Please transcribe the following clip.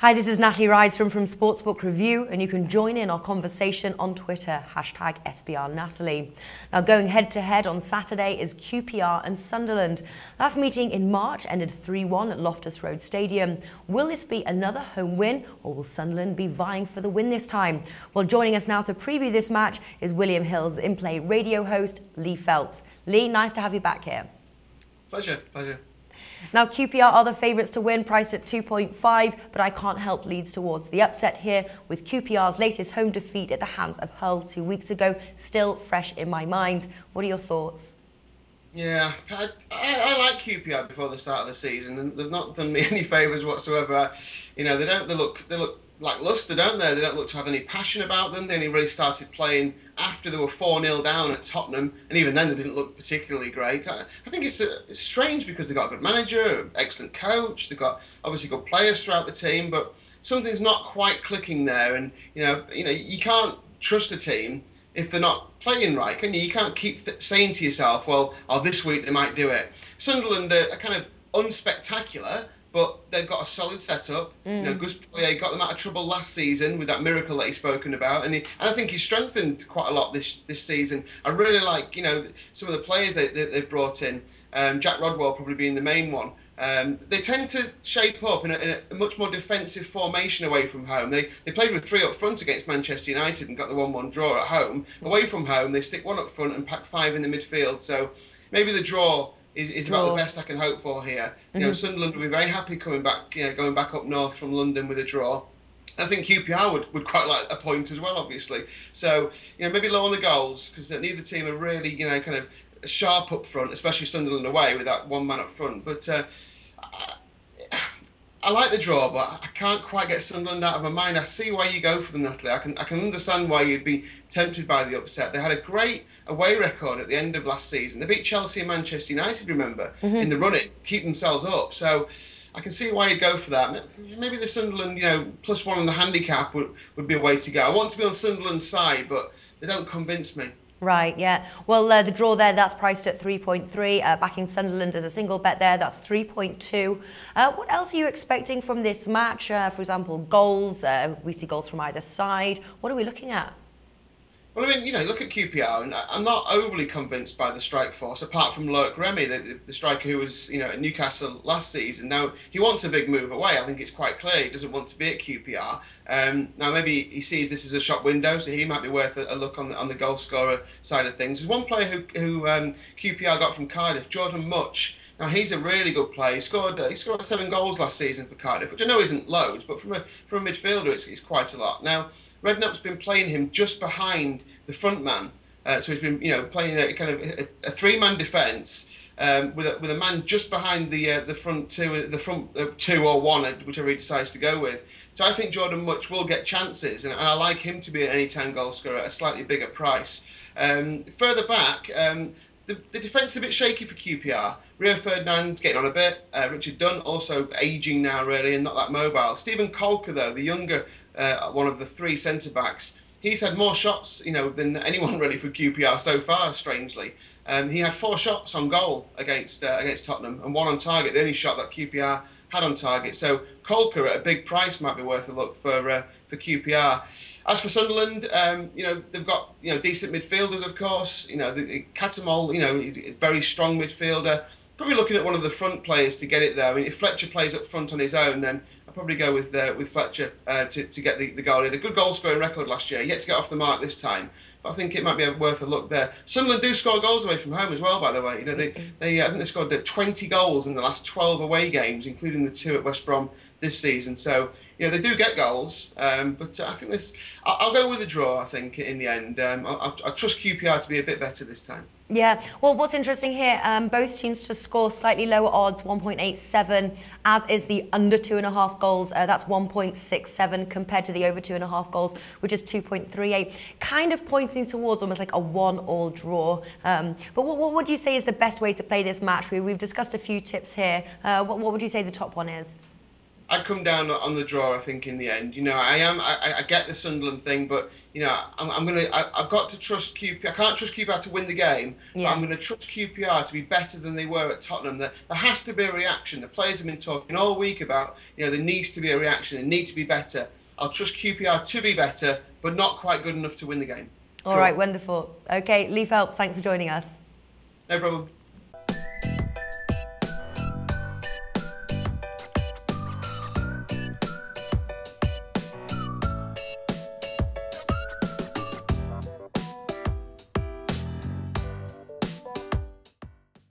Hi, this is Natalie Rydstrom from SportsBook Review, and you can join in our conversation on Twitter, #SBRNatalie. Now, going head-to-head on Saturday is QPR and Sunderland. Last meeting in March ended 3-1 at Loftus Road Stadium. Will this be another home win, or will Sunderland be vying for the win this time? Well, joining us now to preview this match is William Hill's in-play radio host, Lee Phelps. Lee, nice to have you back here. Pleasure. Now, QPR are the favourites to win, priced at 2.5, but I can't help leads towards the upset here, with QPR's latest home defeat at the hands of Hull 2 weeks ago still fresh in my mind. What are your thoughts? Yeah, I like QPR before the start of the season, and they've not done me any favours whatsoever. They look lacklustre, don't they? They don't look to have any passion about them. They only really started playing after they were 4-0 down at Tottenham, and even then they didn't look particularly great. I think it's strange because they've got a good manager, excellent coach, they've got obviously good players throughout the team, but something's not quite clicking there. And you can't trust a team if they're not playing right, can you? You can't keep saying to yourself, well, this week they might do it. Sunderland are kind of unspectacular, but they've got a solid setup. Gus Poyet got them out of trouble last season with that miracle that he's spoken about, and I think he's strengthened quite a lot this season. I really like some of the players they've brought in. Jack Rodwell probably being the main one. They tend to shape up in a much more defensive formation away from home. They played with 3 up front against Manchester United and got the 1-1 draw at home. Away from home, they stick 1 up front and pack 5 in the midfield. So maybe the draw is about the best I can hope for here. Sunderland will be very happy coming back, going back up north from London with a draw. I think QPR would quite like a point as well, obviously. So maybe low on the goals, because neither team are really kind of sharp up front, especially Sunderland away with that one man up front. But I like the draw, but I can't quite get Sunderland out of my mind. I see why you go for them, Natalie. I can understand why you'd be tempted by the upset. They had a great away record at the end of last season. They beat Chelsea and Manchester United, remember, in the run-in, keep themselves up. So I can see why you'd go for that. Maybe the Sunderland, +1 on the handicap would be a way to go. I want to be on Sunderland's side, but they don't convince me. Right, yeah. Well, the draw there, that's priced at 3.3. Backing Sunderland as a single bet there, that's 3.2. What else are you expecting from this match? For example, goals. We see goals from either side. What are we looking at? Well, I mean, look at QPR, and I'm not overly convinced by the strike force, apart from Loic Remy, the striker who was, at Newcastle last season. Now, he wants a big move away. I think it's quite clear he doesn't want to be at QPR. Now, maybe he sees this as a shop window, so he might be worth a look on the goal scorer side of things. There's one player who QPR got from Cardiff, Jordan Much. Now, he's a really good player. He scored 7 goals last season for Cardiff, which I know isn't loads, but from a midfielder, it's quite a lot. Now, Redknapp's been playing him just behind the front man, so he's been playing a kind of a 3-man defence with a man just behind the front two or one, whichever he decides to go with. So I think Jordan Much will get chances, and I like him to be an anytime goal scorer at a slightly bigger price. Further back, the defence is a bit shaky for QPR. Rio Ferdinand getting on a bit. Richard Dunn also ageing now really and not that mobile. Stephen Colker though, the younger one of the 3 centre-backs, he's had more shots than anyone really for QPR so far, strangely. He had 4 shots on goal against Tottenham and 1 on target, the only shot that QPR had on target. So Colker at a big price might be worth a look for QPR. As for Sunderland, they've got decent midfielders, of course. Catamol, he's a very strong midfielder. Probably looking at one of the front players to get it there. I mean, if Fletcher plays up front on his own, then I'll probably go with Fletcher to get the goal. He had a good goal scoring record last year. Yet to get off the mark this time, but I think it might be worth a look there. Sunderland do score goals away from home as well, by the way. I think they scored 20 goals in the last 12 away games, including the 2 at West Brom this season. So they do get goals, but I think I'll go with a draw. I think in the end, I trust QPR to be a bit better this time. Yeah, well, what's interesting here, both teams to score slightly lower odds, 1.87, as is the under 2.5 goals. That's 1.67 compared to the over 2.5 goals, which is 2.38. Kind of pointing towards almost like a 1-all draw. But what would you say is the best way to play this match? We've discussed a few tips here. What would you say the top one is? I'd come down on the draw, I think, in the end. You know, I get the Sunderland thing, but you know, I've got to trust QPR. I can't trust QPR to win the game, but I'm going to trust QPR to be better than they were at Tottenham. There has to be a reaction. The players have been talking all week about, you know, there needs to be a reaction. They need to be better. I'll trust QPR to be better, but not quite good enough to win the game. All right, wonderful. Okay, Lee Phelps, thanks for joining us. No problem.